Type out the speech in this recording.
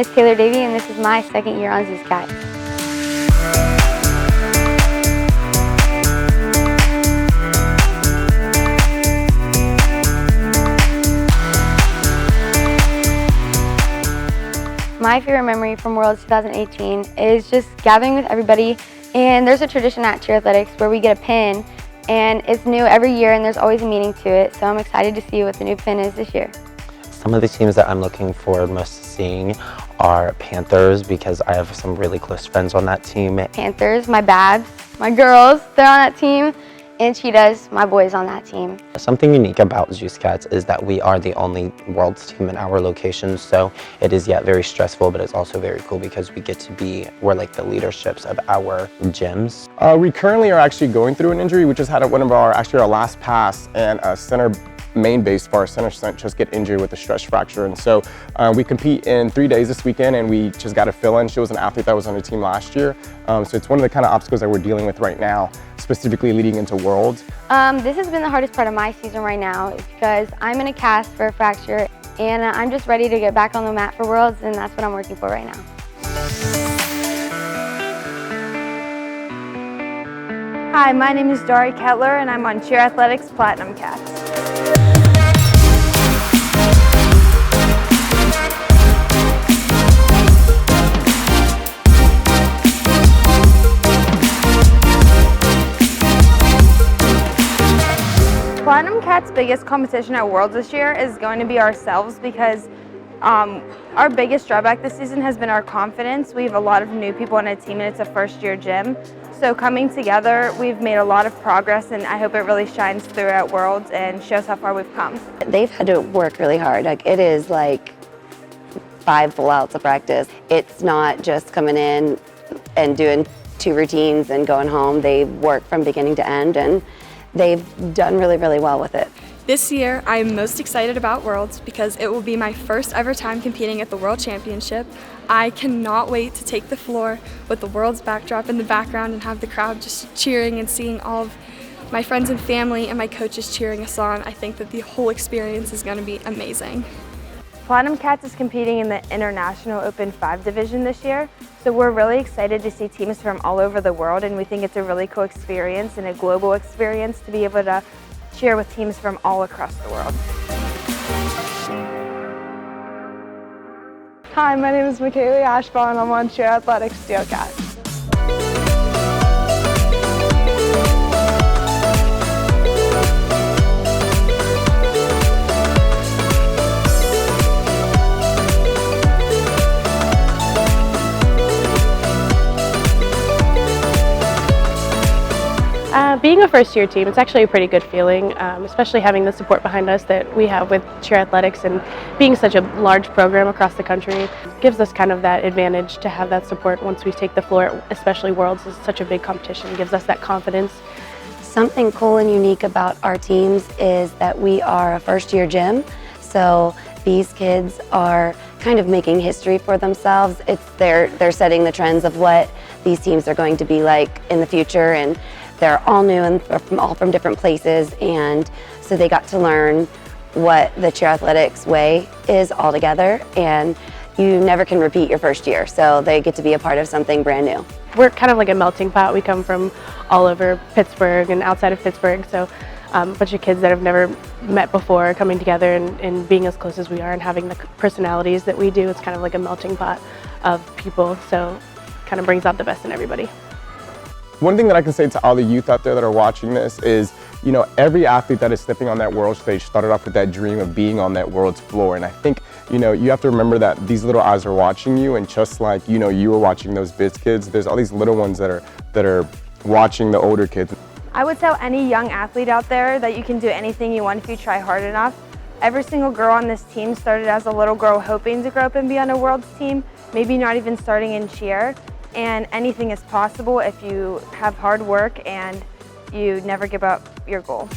is Taylor Davey, and this is my second year on Zeus Cat. My favorite memory from Worlds 2018 is just gathering with everybody, and there's a tradition at Cheer Athletics where we get a pin, and it's new every year and there's always a meaning to it, so I'm excited to see what the new pin is this year. Some of the teams that I'm looking forward most to seeing are Panthers, because I have some really close friends on that team. Panthers, my Babs, my girls, they're on that team, and Cheetahs, my boys on that team. Something unique about Zeus Cats is that we are the only Worlds team in our location, so it is yet very stressful, but it's also very cool because we're like the leaderships of our gyms. We currently are actually going through an injury. We just had our last pass, and a center main base for our center stunt just get injured with a stress fracture, and so we compete in 3 days this weekend, and we just got to fill in. She was an athlete that was on the team last year, so it's one of the kind of obstacles that we're dealing with right now, specifically leading into Worlds. This has been the hardest part of my season right now because I'm in a cast for a fracture, and I'm just ready to get back on the mat for Worlds, and that's what I'm working for right now. Hi, my name is Dorie Keller, and I'm on Cheer Athletics Platinum Cats. Platinum Cat's biggest competition at Worlds this year is going to be ourselves, because our biggest drawback this season has been our confidence. We have a lot of new people on a team, and it's a first-year gym. So coming together, we've made a lot of progress, and I hope it really shines through at Worlds and shows how far we've come. They've had to work really hard. Like, it is like 5 full outs of practice. It's not just coming in and doing 2 routines and going home. They work from beginning to end, and they've done really, really well with it. This year, I am most excited about Worlds because it will be my first ever time competing at the World Championship. I cannot wait to take the floor with the Worlds backdrop in the background and have the crowd just cheering and seeing all of my friends and family and my coaches cheering us on. I think that the whole experience is going to be amazing. Platinum Cats is competing in the International Open 5 division this year, so we're really excited to see teams from all over the world, and we think it's a really cool experience and a global experience to be able to cheer with teams from all across the world. Hi, my name is Mikayla Asheville, and I'm on Cheer Athletics Steel Cats. Being a first-year team, it's actually a pretty good feeling, especially having the support behind us that we have with Cheer Athletics, and being such a large program across the country gives us kind of that advantage to have that support once we take the floor, especially Worlds is such a big competition. It gives us that confidence. Something cool and unique about our teams is that we are a first-year gym, so these kids are kind of making history for themselves. They're setting the trends of what these teams are going to be like in the future, and they're all new and all from different places, and so they got to learn what the Cheer Athletics way is all together, and you never can repeat your first year, so they get to be a part of something brand new. We're kind of like a melting pot. We come from all over Pittsburgh and outside of Pittsburgh, so a bunch of kids that have never met before coming together and being as close as we are and having the personalities that we do. It's kind of like a melting pot of people, so it kind of brings out the best in everybody. One thing that I can say to all the youth out there that are watching this is, every athlete that is stepping on that world stage started off with that dream of being on that world's floor. And I think, you have to remember that these little eyes are watching you, and just like, you were watching those Biz kids, there's all these little ones that are watching the older kids. I would tell any young athlete out there that you can do anything you want if you try hard enough. Every single girl on this team started as a little girl hoping to grow up and be on a Worlds team, maybe not even starting in cheer. And anything is possible if you have hard work and you never give up your goal.